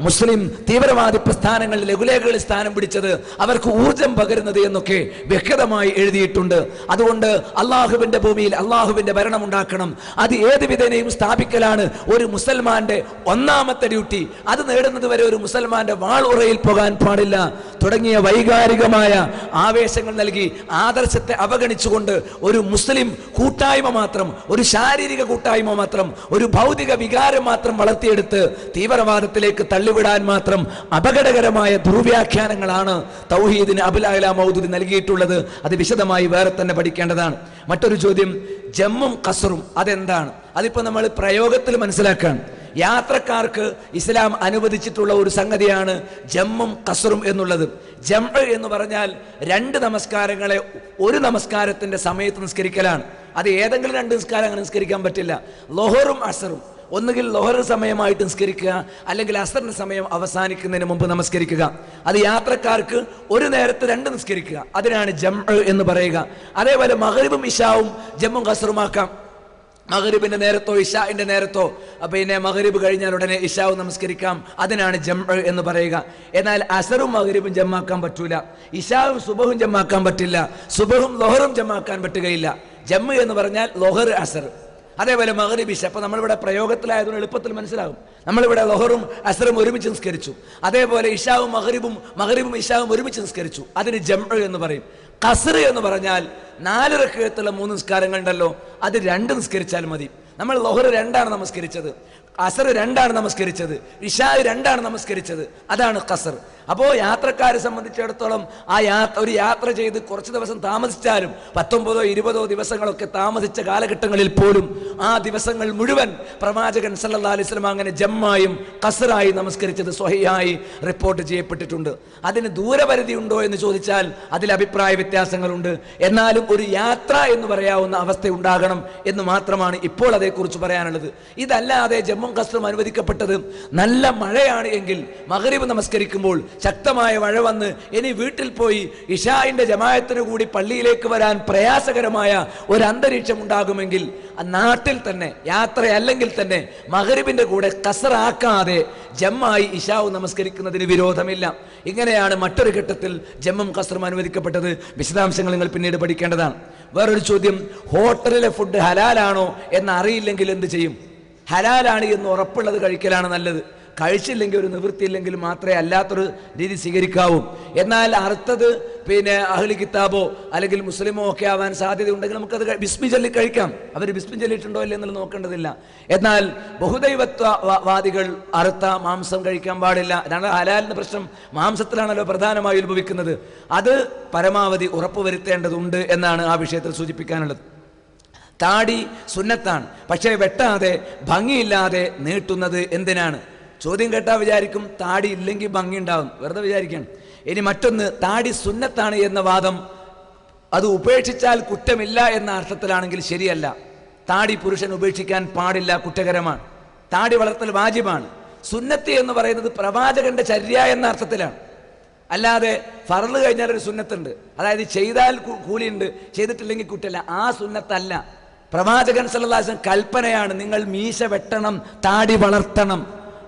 മുസ്ലിം തീവ്രവാദി പ്രസ്ഥാനങ്ങളിൽ ലഘുലേഖകളിൽ സ്ഥാനം പിടിച്ചത്, അവർക്ക് ഊർജം പകരുന്നത് എന്നൊക്കെ വ്യക്തമായി എഴുതിയിട്ടുണ്ട്. അതുകൊണ്ട് അള്ളാഹുവിന്റെ ഭൂമിയിൽ അള്ളാഹുവിന്റെ ഭരണം ഉണ്ടാക്കണം, അത് ഏത് വിധേനയും സ്ഥാപിക്കലാണ് ഒരു മുസൽമാന്റെ ഒന്നാമത്തെ ഡ്യൂട്ടി. അത് നേടുന്നത് വരെ ഒരു മുസൽമാന്റെ വാൾ ഉറയിൽ പോകാൻ പാടില്ല തുടങ്ങിയ വൈകാരികമായ ആവേശങ്ങൾ നൽകി ആദർശത്തെ അവഗണിച്ചുകൊണ്ട് ഒരു മുസ്ലിം കൂട്ടായ്മ മാത്രം, ഒരു ശാരീരിക കൂട്ടായ്മ മാത്രം, ഒരു ഭൗതിക വികാരം മാത്രം വളർത്തിയെടുത്ത് തീവ്രവാദത്തിലേക്ക് തള്ളിവിടാൻ മാത്രം അപകടകരമായ ദുർവ്യാഖ്യാനങ്ങളാണ് തൗഹീദിന് അബുൽ അഅ്ല മൗദൂദി നൽകിയിട്ടുള്ളത്. അത് വിശദമായി വേറെ തന്നെ പഠിക്കേണ്ടതാണ്. മറ്റൊരു ചോദ്യം, ജമ്മും ഖസ്റും അതെന്താണ്? അതിപ്പോ നമ്മൾ പ്രയോഗത്തിൽ മനസ്സിലാക്കാൻ, യാത്രക്കാർക്ക് ഇസ്ലാം അനുവദിച്ചിട്ടുള്ള ഒരു സംഗതിയാണ് ജമ്മും ഖസ്റും എന്നുള്ളത്. ജംഅ് എന്ന് പറഞ്ഞാൽ രണ്ട് നമസ്കാരങ്ങളെ ഒരു നമസ്കാരത്തിന്റെ സമയത്ത് നിസ്കരിക്കലാണ്. അത് ഏതെങ്കിലും രണ്ട് നിസ്കാരം അങ്ങനെ നിസ്കരിക്കാൻ പറ്റില്ല. ലൊഹറും അസറും ഒന്നുകിൽ ലൊഹർ സമയമായിട്ട് നിസ്കരിക്കുക, അല്ലെങ്കിൽ അസറിന്റെ സമയം അവസാനിക്കുന്നതിന് മുമ്പ് നമസ്കരിക്കുക. അത് യാത്രക്കാർക്ക് ഒരു നേരത്തെ രണ്ട് നിസ്കരിക്കുക, അതിനാണ് ജംഅ് എന്ന് പറയുക. അതേപോലെ മഗ്രിബും ഇശാവും ജമ്മും ഖസ്റുമാക്കാം. മഗ്രിബിന്റെ നേരത്തോ ഇശാഇന്റെ നേരത്തോ, പിന്നെ മഗ്രിബ് കഴിഞ്ഞാൽ ഉടനെ ഇശാവ് നമസ്കരിക്കാം, അതിനാണ് ജംഅ് എന്ന് പറയുക. എന്നാൽ അസറും മഗ്രിബും ജമ്മാക്കാൻ പറ്റൂല, ഇശാവും സുബഹും ജമ്മാക്കാൻ പറ്റില്ല, സുബഹും ലൊഹറും ജമ്മാക്കാൻ പറ്റുകയില്ല. ജമ്മ് എന്ന് പറഞ്ഞാൽ ലൊഹർ അസർ, അതേപോലെ മഗ്രിബ് ഇശ. അപ്പൊ നമ്മളിവിടെ പ്രയോഗത്തിലായതുകൊണ്ട് എളുപ്പത്തിൽ മനസ്സിലാകും. നമ്മളിവിടെ ലൊഹറും അസറും ഒരുമിച്ച് നിസ്കരിച്ചു, അതേപോലെ ഇശാവും മഗ്രിബും ഇശാവും ഒരുമിച്ച് നിസ്കരിച്ചു, അതിന് ജംഅ് എന്ന് പറയും. ഖസ്ർ എന്ന് പറഞ്ഞാൽ 4 റക്അത്തുള്ള 3 നിസ്കാരങ്ങൾ ഉണ്ടല്ലോ, അത് 2 നിസ്കരിച്ചാൽ മതി. നമ്മൾ ലൊഹർ 2 നമസ്കരിച്ചത്, അസർ 2 നമസ്കരിച്ചത്, ഇശാ 2 നമസ്കരിച്ചത്, അതാണ് ഖസ്ർ. അപ്പോൾ യാത്രക്കാരെ സംബന്ധിച്ചിടത്തോളം ഒരു യാത്ര ചെയ്ത് കുറച്ച് ദിവസം താമസിച്ചാലും 19 20 ദിവസങ്ങളൊക്കെ താമസിച്ച കാലഘട്ടങ്ങളിൽ പോലും ആ ദിവസങ്ങൾ മുഴുവൻ പ്രവാചകൻ സല്ലല്ലാഹു അലൈഹി വസല്ലം അങ്ങനെ ജമ്മായും ഖസ്റായി നമസ്കരിച്ചത് സ്വഹീഹായി റിപ്പോർട്ട് ചെയ്യപ്പെട്ടിട്ടുണ്ട്. അതിന് ദൂരപരിധി ഉണ്ടോ എന്ന് ചോദിച്ചാൽ അതിൽ അഭിപ്രായ വ്യത്യാസങ്ങളുണ്ട്. എന്നാലും ഒരു യാത്ര എന്ന് പറയാവുന്ന അവസ്ഥ ഉണ്ടാകണം എന്ന് മാത്രമാണ് ഇപ്പോൾ അതേക്കുറിച്ച് പറയാനുള്ളത്. ഇതല്ലാതെ ജമ്മും ഖസ്റും അനുവദിക്കപ്പെട്ടത് നല്ല മഴയാണ് എങ്കിൽ മഗ്രിബ് നമസ്കരിക്കുമ്പോൾ ശക്തമായ മഴ വന്ന് ഇനി വീട്ടിൽ പോയി ഇശാഇന്റെ ജമാഅത്തിന് കൂടി പള്ളിയിലേക്ക് വരാൻ പ്രയാസകരമായ ഒരു അന്തരീക്ഷം ഉണ്ടാകുമെങ്കിൽ നാട്ടിൽ തന്നെ യാത്രയല്ലെങ്കിൽ തന്നെ മഗ്രിബിന്റെ കൂടെ ഖസ്റാക്കാതെ ജമ്മായി ഇശാവ് നമസ്കരിക്കുന്നതിന് വിരോധമില്ല. ഇങ്ങനെയാണ് മറ്റൊരു ഘട്ടത്തിൽ ജമ്മും ഖസ്റും അനുവദിക്കപ്പെട്ടത്. വിശദാംശങ്ങൾ നിങ്ങൾ പിന്നീട് പഠിക്കേണ്ടതാണ്. വേറൊരു ചോദ്യം, ഹോട്ടലിലെ ഫുഡ് ഹലാലാണോ എന്ന് അറിയില്ലെങ്കിൽ എന്ത് ചെയ്യും? ഹലാലാണ് എന്ന് ഉറപ്പുള്ളത് കഴിക്കലാണ് നല്ലത്. കഴിച്ചില്ലെങ്കിൽ ഒരു നിവൃത്തിയില്ലെങ്കിൽ മാത്രമേ അല്ലാത്തൊരു രീതി സ്വീകരിക്കാവൂ. എന്നാൽ അർത്ഥത് പിന്നെ അഹ്ലി കിതാബോ അല്ലെങ്കിൽ മുസ്ലിമോ ഒക്കെ ആവാൻ സാധ്യത ഉണ്ടെങ്കിൽ നമുക്കത് ബിസ്മി ചൊല്ലി കഴിക്കാം. അവർ ബിസ്മി ചൊല്ലിയിട്ടുണ്ടോ ഇല്ല എന്നുള്ളത് നോക്കേണ്ടതില്ല. എന്നാൽ ബഹുദൈവത്വവാദികൾ അറുത്ത മാംസം കഴിക്കാൻ പാടില്ല. ഹലാലിന്റെ പ്രശ്നം മാംസത്തിലാണല്ലോ പ്രധാനമായി ഉത്ഭവിക്കുന്നത്. അത് പരമാവധി ഉറപ്പുവരുത്തേണ്ടതുണ്ട് എന്നാണ് ആ വിഷയത്തിൽ സൂചിപ്പിക്കാനുള്ളത്. താടി സുന്നത്താണ്, പക്ഷേ വെട്ടാതെ ഭംഗിയില്ലാതെ നീട്ടുന്നത് എന്തിനാണ്? ചോദ്യം കേട്ടാൽ വിചാരിക്കും താടി ഇല്ലെങ്കിൽ ഭംഗി ഉണ്ടാവും, വെറുതെ വിചാരിക്കണം. ഇനി മറ്റൊന്ന്, താടി സുന്നത്താണ് എന്ന വാദം അത് ഉപേക്ഷിച്ചാൽ കുറ്റമില്ല എന്ന അർത്ഥത്തിലാണെങ്കിൽ ശരിയല്ല. താടി പുരുഷൻ ഉപേക്ഷിക്കാൻ പാടില്ല, കുറ്റകരമാണ്. താടി വളർത്തൽ വാജിബാണ്. സുന്നത്ത് എന്ന് പറയുന്നത് പ്രവാചകന്റെ ചര്യ എന്ന അർത്ഥത്തിലാണ്. അല്ലാതെ ഫർള് കഴിഞ്ഞാൽ ഒരു സുന്നത്തുണ്ട്, അതായത് ചെയ്താൽ കൂലിയുണ്ട്, ചെയ്തിട്ടില്ലെങ്കിൽ കുറ്റമില്ല, ആ സുന്നത്തല്ല. പ്രവാചകൻ സല്ലല്ലാഹു അലൈഹി വസല്ലം കൽപ്പനയാണ്, നിങ്ങൾ മീശ വെട്ടണം, താടി വളർത്തണം.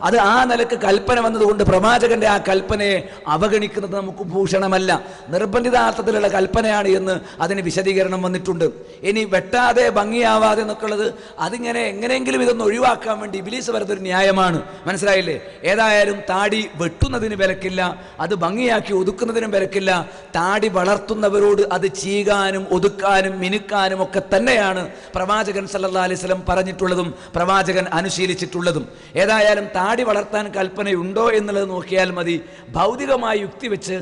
അത് ആ നിലക്ക് കൽപ്പന വന്നതുകൊണ്ട് പ്രവാചകന്റെ ആ കൽപ്പനയെ അവഗണിക്കുന്നത് നമുക്ക് ഭൂഷണമല്ല, നിർബന്ധിതാർത്ഥത്തിലുള്ള കൽപ്പനയാണ് എന്ന് അതിന് വിശദീകരണം വന്നിട്ടുണ്ട്. ഇനി വെട്ടാതെ ഭംഗിയാവാതെ എന്നൊക്കെ ഉള്ളത് അതിങ്ങനെ എങ്ങനെയെങ്കിലും ഇതൊന്ന് ഒഴിവാക്കാൻ വേണ്ടി ഇബ്ലീസ് വരുന്നൊരു ന്യായമാണ്. മനസ്സിലായില്ലേ? ഏതായാലും താടി വെട്ടുന്നതിന് വിലക്കില്ല, അത് ഭംഗിയാക്കി ഒതുക്കുന്നതിനും വിലക്കില്ല. താടി വളർത്തുന്നവരോട് അത് ചീകാനും ഒതുക്കാനും മിനുക്കാനും ഒക്കെ തന്നെയാണ് പ്രവാചകൻ സല്ലല്ലാഹു അലൈഹി വസല്ലം പറഞ്ഞിട്ടുള്ളതും പ്രവാചകൻ അനുശീലിച്ചിട്ടുള്ളതും. ഏതായാലും താടി വളർത്താൻ കൽപ്പനയുണ്ടോ എന്നുള്ളത് നോക്കിയാൽ മതി. ഭൗതികമായ യുക്തി വെച്ച്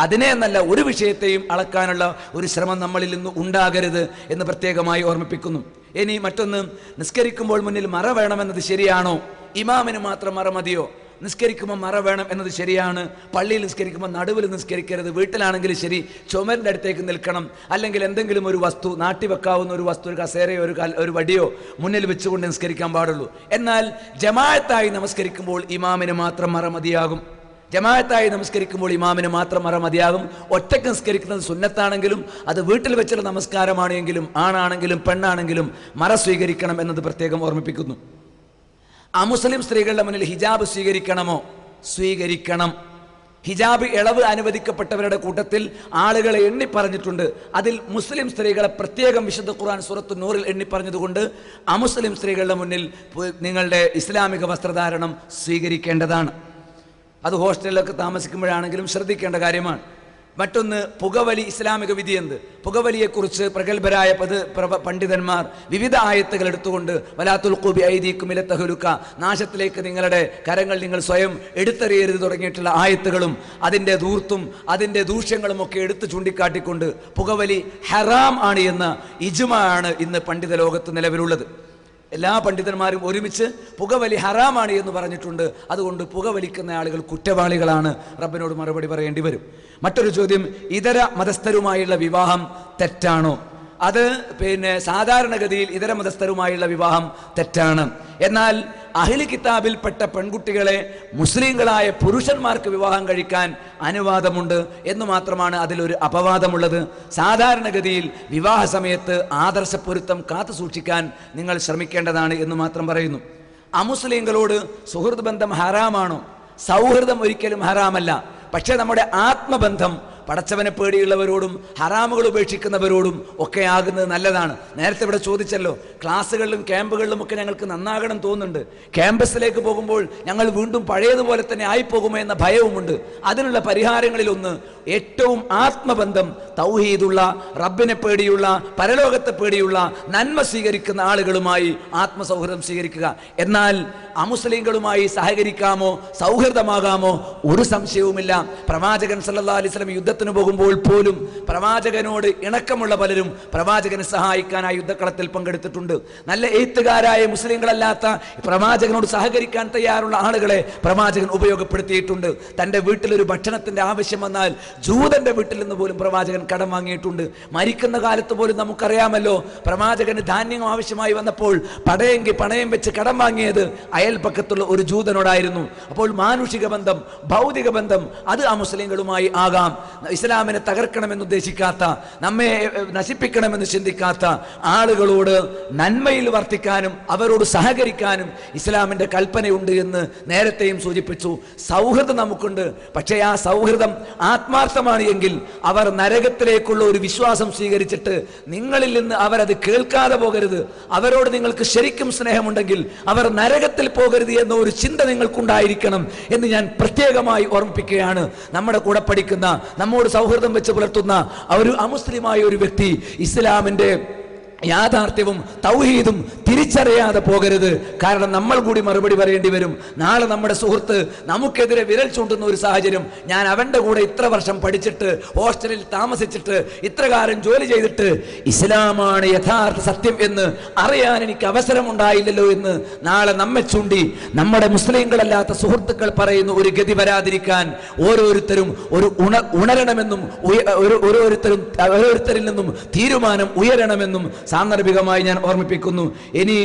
അതിനെ എന്നല്ല ഒരു വിഷയത്തെയും അളക്കാനുള്ള ഒരു ശ്രമം നമ്മളിൽ നിന്ന് ഉണ്ടാകരുത് എന്ന് പ്രത്യേകമായി ഓർമ്മിപ്പിക്കുന്നു. ഇനി മറ്റൊന്ന്, നിസ്കരിക്കുമ്പോൾ മുന്നിൽ മറ വേണമെന്നത് ശരിയാണോ? ഇമാമിന് മാത്രം മറ മതിയോ? നിസ്കരിക്കുമ്പോൾ മറ വേണം എന്നത് ശരിയാണ്. പള്ളിയിൽ നിസ്കരിക്കുമ്പോൾ നടുവിൽ നിസ്കരിക്കരുത്. വീട്ടിലാണെങ്കിൽ ശരി, ചുമരിൻ്റെ അടുത്തേക്ക് നിൽക്കണം. അല്ലെങ്കിൽ എന്തെങ്കിലും ഒരു വസ്തു, നാട്ടി വെക്കാവുന്ന ഒരു വസ്തു, ഒരു കസേരയോ ഒരു വടിയോ മുന്നിൽ വെച്ചുകൊണ്ട് നിസ്കരിക്കാൻ പാടുള്ളൂ. എന്നാൽ ജമാഅത്തായി നമസ്കരിക്കുമ്പോൾ ഇമാമിന് മാത്രം മറ മതിയാകും. ജമാഅത്തായി നമസ്കരിക്കുമ്പോൾ ഇമാമിന് മാത്രം മറ മതിയാകും. ഒറ്റയ്ക്ക് നിസ്കരിക്കുന്നത് സുന്നത്താണെങ്കിലും അത് വീട്ടിൽ വെച്ചുള്ള നമസ്കാരമാണ് എങ്കിലും ആണാണെങ്കിലും പെണ്ണാണെങ്കിലും മറ സ്വീകരിക്കണം എന്നത് പ്രത്യേകം ഓർമ്മിപ്പിക്കുന്നു. അമുസ്ലിം സ്ത്രീകളുടെ മുന്നിൽ ഹിജാബ് സ്വീകരിക്കണമോ? സ്വീകരിക്കണം. ഹിജാബ് ഇളവ് അനുവദിക്കപ്പെട്ടവരുടെ കൂട്ടത്തിൽ ആളുകളെ എണ്ണി പറഞ്ഞിട്ടുണ്ട്. അതിൽ മുസ്ലിം സ്ത്രീകളെ പ്രത്യേകം വിശുദ്ധ ഖുർആൻ സൂറത്തു നൂറിൽ എണ്ണി പറഞ്ഞതുകൊണ്ട് അമുസ്ലിം സ്ത്രീകളുടെ മുന്നിൽ നിങ്ങളുടെ ഇസ്ലാമിക വസ്ത്രധാരണം സ്വീകരിക്കേണ്ടതാണ്. അത് ഹോസ്റ്റലിലൊക്കെ താമസിക്കുമ്പോഴാണെങ്കിലും ശ്രദ്ധിക്കേണ്ട കാര്യമാണ്. മറ്റൊന്ന്, പുകവലി ഇസ്ലാമിക വിധി എന്ത്? പുകവലിയെക്കുറിച്ച് പ്രഗത്ഭരായ പണ്ഡിതന്മാർ വിവിധ ആയത്തുകൾ എടുത്തുകൊണ്ട് വലാ തുൽഖൂ ബിഐദീകും ഇല തഹ്ലുക, നാശത്തിലേക്ക് നിങ്ങളുടെ കരങ്ങൾ നിങ്ങൾ സ്വയം എടുത്തെറിയരുത് തുടങ്ങിയിട്ടുള്ള ആയത്തുകളും അതിൻ്റെ ധൂർത്തും അതിൻ്റെ ദൂഷ്യങ്ങളും ഒക്കെ എടുത്തു ചൂണ്ടിക്കാട്ടിക്കൊണ്ട് പുകവലി ഹറാം ആണ് എന്ന ഇജ്മാ ആണ് ഇന്ന് പണ്ഡിത ലോകത്ത് നിലവിലുള്ളത്. എല്ലാ പണ്ഡിതന്മാരും ഒരുമിച്ച് പുകവലി ഹറാമാണ് എന്ന് പറഞ്ഞിട്ടുണ്ട്. അതുകൊണ്ട് പുകവലിക്കുന്ന ആളുകൾ കുറ്റവാളികളാണ്, റബ്ബിനോട് മറുപടി പറയേണ്ടി വരും. മറ്റൊരു ചോദ്യം, ഇതര മതസ്ഥരുമായുള്ള വിവാഹം തെറ്റാണോ? അത് സാധാരണഗതിയിൽ ഇതര മതസ്ഥരുമായുള്ള വിവാഹം തെറ്റാണ്. എന്നാൽ അഹ്ലി കിതാബിൽപ്പെട്ട പെൺകുട്ടികളെ മുസ്ലിങ്ങളായ പുരുഷന്മാർക്ക് വിവാഹം കഴിക്കാൻ അനുവാദമുണ്ട് എന്ന് മാത്രമാണ് അതിലൊരു അപവാദമുള്ളത്. സാധാരണഗതിയിൽ വിവാഹ സമയത്ത് ആദർശപ്പൊരുത്തം കാത്തു സൂക്ഷിക്കാൻ നിങ്ങൾ ശ്രമിക്കേണ്ടതാണ് എന്ന് മാത്രം പറയുന്നു. അമുസ്ലിങ്ങളോട് സുഹൃത്ത് ബന്ധം ഹറാമാണോ? സൗഹൃദം ഒരിക്കലും ഹറാമല്ല. പക്ഷേ നമ്മുടെ ആത്മബന്ധം പടച്ചവനെ പേടിയുള്ളവരോടും ഹറാമുകൾ ഉപേക്ഷിക്കുന്നവരോടും ഒക്കെ ആകുന്നത് നല്ലതാണ്. നേരത്തെ ഇവിടെ ചോദിച്ചല്ലോ, ക്ലാസ്സുകളിലും ക്യാമ്പുകളിലും ഒക്കെ ഞങ്ങൾക്ക് നന്നാകണം തോന്നുന്നുണ്ട്. ക്യാമ്പസിലേക്ക് പോകുമ്പോൾ ഞങ്ങൾ വീണ്ടും പഴയതുപോലെ തന്നെ ആയിപ്പോകുമോ എന്ന ഭയവുമുണ്ട്. അതിനുള്ള പരിഹാരങ്ങളിലൊന്ന് ഏറ്റവും ആത്മബന്ധം, തൗഹീദുള്ള, റബ്ബിനെ പേടിയുള്ള, പരലോകത്തെ പേടിയുള്ള, നന്മ സ്വീകരിക്കുന്ന ആളുകളുമായി ആത്മസൗഹൃദം സ്വീകരിക്കുക. എന്നാൽ അമുസ്ലിങ്ങളുമായി സഹകരിക്കാമോ, സൗഹൃദമാകാമോ? ഒരു സംശയവുമില്ല. പ്രവാചകൻ സല്ലല്ലാഹു അലൈഹി വസല്ലം യുദ്ധത്തിന് പോകുമ്പോൾ പോലും പ്രവാചകനോട് ഇണക്കമുള്ള പലരും പ്രവാചകനെ സഹായിക്കാൻ ആ യുദ്ധക്കളത്തിൽ പങ്കെടുത്തിട്ടുണ്ട്. നല്ല എഴുത്തുകാരായ മുസ്ലിങ്ങളല്ലാത്ത പ്രവാചകനോട് സഹകരിക്കാൻ തയ്യാറുള്ള ആളുകളെ പ്രവാചകൻ ഉപയോഗപ്പെടുത്തിയിട്ടുണ്ട്. തൻ്റെ വീട്ടിലൊരു ഭക്ഷണത്തിന്റെ ആവശ്യം വന്നാൽ ജൂതന്റെ വീട്ടിൽ നിന്ന് പോലും പ്രവാചകൻ കടം വാങ്ങിയിട്ടുണ്ട്. മരിക്കുന്ന കാലത്ത് പോലും നമുക്കറിയാമല്ലോ, പ്രവാചകന് ധാന്യം ആവശ്യമായി വന്നപ്പോൾ പണയം വെച്ച് കടം വാങ്ങിയത് അയൽപക്കത്തുള്ള ഒരു ജൂതനോടായിരുന്നു. അപ്പോൾ മാനുഷിക ബന്ധം, ഭൗതിക ബന്ധം അത് ആ മുസ്ലിങ്ങളുമായി ആകാം. ഇസ്ലാമിനെ തകർക്കണമെന്ന് ഉദ്ദേശിക്കാത്ത, നമ്മെ നശിപ്പിക്കണമെന്ന് ചിന്തിക്കാത്ത ആളുകളോട് നന്മയിൽ വർത്തിക്കാനും അവരോട് സഹകരിക്കാനും ഇസ്ലാമിന്റെ കൽപ്പനയുണ്ട് എന്ന് നേരത്തെയും സൂചിപ്പിച്ചു. സൗഹൃദം നമുക്കുണ്ട്. പക്ഷേ ആ സൗഹൃദം ആത്മാർത്ഥമാണ് എങ്കിൽ അവർ നരകത്തിലേക്കുള്ള ഒരു വിശ്വാസം സ്വീകരിച്ചിട്ട് നിങ്ങളിൽ നിന്ന് അവരത് കേൾക്കാതെ പോകരുത്. അവരോട് നിങ്ങൾക്ക് ശരിക്കും സ്നേഹമുണ്ടെങ്കിൽ അവർ നരകത്തിൽ പോകരുത് എന്ന ഒരു ചിന്ത നിങ്ങൾക്കുണ്ടായിരിക്കണം എന്ന് ഞാൻ പ്രത്യേകമായി ഓർമ്മിപ്പിക്കുകയാണ്. നമ്മുടെ കൂടെ പഠിക്കുന്ന, നമ്മോട് സൗഹൃദം വെച്ച് പുലർത്തുന്ന ഒരു അമുസ്ലിമായ ഒരു വ്യക്തി ഇസ്ലാമിന്റെ യാഥാർത്ഥ്യവും തൗഹീദും തിരിച്ചറിയാതെ പോകരുത്. കാരണം നമ്മൾ കൂടി മറുപടി പറയേണ്ടി വരും. നാളെ നമ്മുടെ സുഹൃത്ത് നമുക്കെതിരെ വിരൽ ചൂണ്ടുന്ന ഒരു സാഹചര്യം, ഞാൻ അവന്റെ കൂടെ ഇത്ര വർഷം പഠിച്ചിട്ട് ഹോസ്റ്റലിൽ താമസിച്ചിട്ട് ഇത്ര കാലം ജോലി ചെയ്തിട്ട് ഇസ്ലാമാണ് യഥാർത്ഥ സത്യം എന്ന് അറിയാൻ എനിക്ക് അവസരമുണ്ടായില്ലല്ലോ എന്ന് നാളെ നമ്മെ ചൂണ്ടി നമ്മുടെ മുസ്ലിങ്ങളല്ലാത്ത സുഹൃത്തുക്കൾ പറയുന്ന ഒരു ഗതി വരാതിരിക്കാൻ ഓരോരുത്തരും ഒരു ഉണരണമെന്നും ഓരോരുത്തരിൽ നിന്നും തീരുമാനം ഉയരണമെന്നും സാന്ദർഭികമായി ഞാൻ ഓർമ്മിപ്പിക്കുന്നു. ഇനി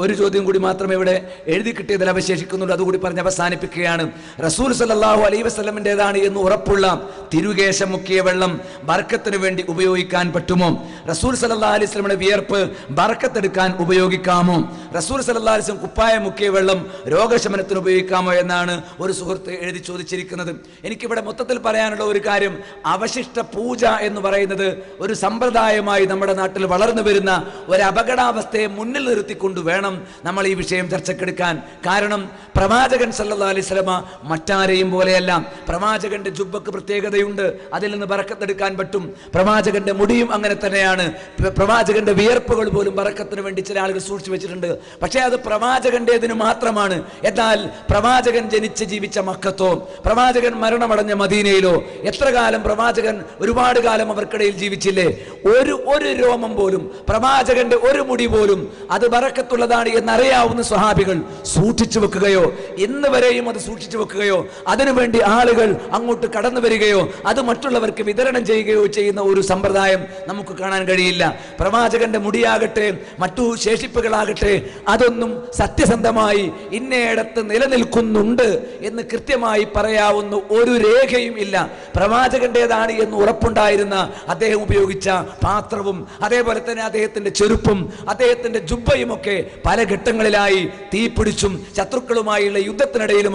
ഒരു ചോദ്യം കൂടി മാത്രമേ ഇവിടെ എഴുതി കിട്ടിയതിൽ അവശേഷിക്കുന്നുള്ളൂ. അതുകൂടി പറഞ്ഞ് അവസാനിപ്പിക്കുകയാണ്. റസൂൽ സല്ലല്ലാഹു അലൈഹി വസല്ലമിൻ്റെതാണ് എന്ന് ഉറപ്പുള്ള തിരുകേശം മുക്കിയ വെള്ളം ബർക്കത്തിന് വേണ്ടി ഉപയോഗിക്കാൻ പറ്റുമോ? റസൂൽ സല്ലല്ലാഹു അലൈഹി വസല്ലമയുടെ വിയർപ്പ് ബർക്കത്തെടുക്കാൻ ഉപയോഗിക്കാമോ? റസൂൽ സല്ലല്ലാഹു അലൈഹി വസല്ലം കുപ്പായ മുക്കിയ വെള്ളം രോഗശമനത്തിന് ഉപയോഗിക്കാമോ എന്നാണ് ഒരു സുഹൃത്ത് എഴുതി ചോദിച്ചിരിക്കുന്നത്. എനിക്കിവിടെ മൊത്തത്തിൽ പറയാനുള്ള ഒരു കാര്യം, അവശിഷ്ട പൂജ എന്ന് പറയുന്നത് ഒരു സമ്പ്രദായമായി നമ്മുടെ നാട്ടിൽ വളർന്നു വരുന്ന ഒരു അപകടാവസ്ഥയെ മുന്നിൽ നിർത്തിക്കൊണ്ട് വേണം നമ്മൾ ഈ വിഷയം ചർച്ചക്കെടുക്കാൻ. കാരണം പ്രവാചകൻ സല്ലല്ലാഹു അലൈഹി വസല്ലമ മറ്റാരെയും പോലെയല്ല. പ്രവാചകന്റെ ജുബ്ബക്ക് പ്രത്യേകതയുണ്ട്, അതിൽ നിന്ന് ബറക്കത്തെടുക്കാൻ പറ്റും. പ്രവാചകന്റെ മുടിയും അങ്ങനെ തന്നെയാണ്. പ്രവാചകന്റെ വിയർപ്പുകൾ പോലും ബറക്കത്തിന് വേണ്ടി ചില ആളുകൾ സൂക്ഷിച്ചു വെച്ചിട്ടുണ്ട്. പക്ഷേ അത് പ്രവാചകന്റേതിന് മാത്രമാണ്. എന്നാൽ പ്രവാചകൻ ജനിച്ച് ജീവിച്ച മക്കത്തോ പ്രവാചകൻ മരണമടഞ്ഞ മദീനയിലോ എത്ര കാലം പ്രവാചകൻ ഒരുപാട് കാലം അവർക്കിടയിൽ ജീവിച്ചില്ലേ? ഒരു രോമം പോലും, പ്രവാചകന്റെ ഒരു മുടി പോലും അത് ബറക്കത്തുള്ളതാണ് എന്നറിയാവുന്ന സ്വഹാബികൾ സൂക്ഷിച്ചു വെക്കുകയോ ഇന്ന് വരെയും അത് സൂക്ഷിച്ചു വെക്കുകയോ അതിനുവേണ്ടി ആളുകൾ അങ്ങോട്ട് കടന്നു വരികയോ അത് മറ്റുള്ളവർക്ക് വിതരണം ചെയ്യുകയോ ചെയ്യുന്ന ഒരു സമ്പ്രദായം നമുക്ക് കാണാൻ കഴിയില്ല. പ്രവാചകന്റെ മുടിയാകട്ടെ മറ്റു ശേഷിപ്പുകളാകട്ടെ അതൊന്നും സത്യസന്ധമായി ഇന്നയിടത്ത് നിലനിൽക്കുന്നുണ്ട് എന്ന് കൃത്യമായി പറയാവുന്ന ഒരു രേഖയും ഇല്ല. പ്രവാചകന്റേതാണ് എന്ന് ഉറപ്പുണ്ടായിരുന്ന അദ്ദേഹം ഉപയോഗിച്ച പാത്രവും അതേപോലെ തന്നെ അദ്ദേഹത്തിന്റെ ചെരുപ്പും അദ്ദേഹത്തിന്റെ ജുബ്ബയും ഒക്കെ പല ഘട്ടങ്ങളിലായി തീപിടിച്ചും ശത്രുക്കളുമായുള്ള യുദ്ധത്തിനിടയിലും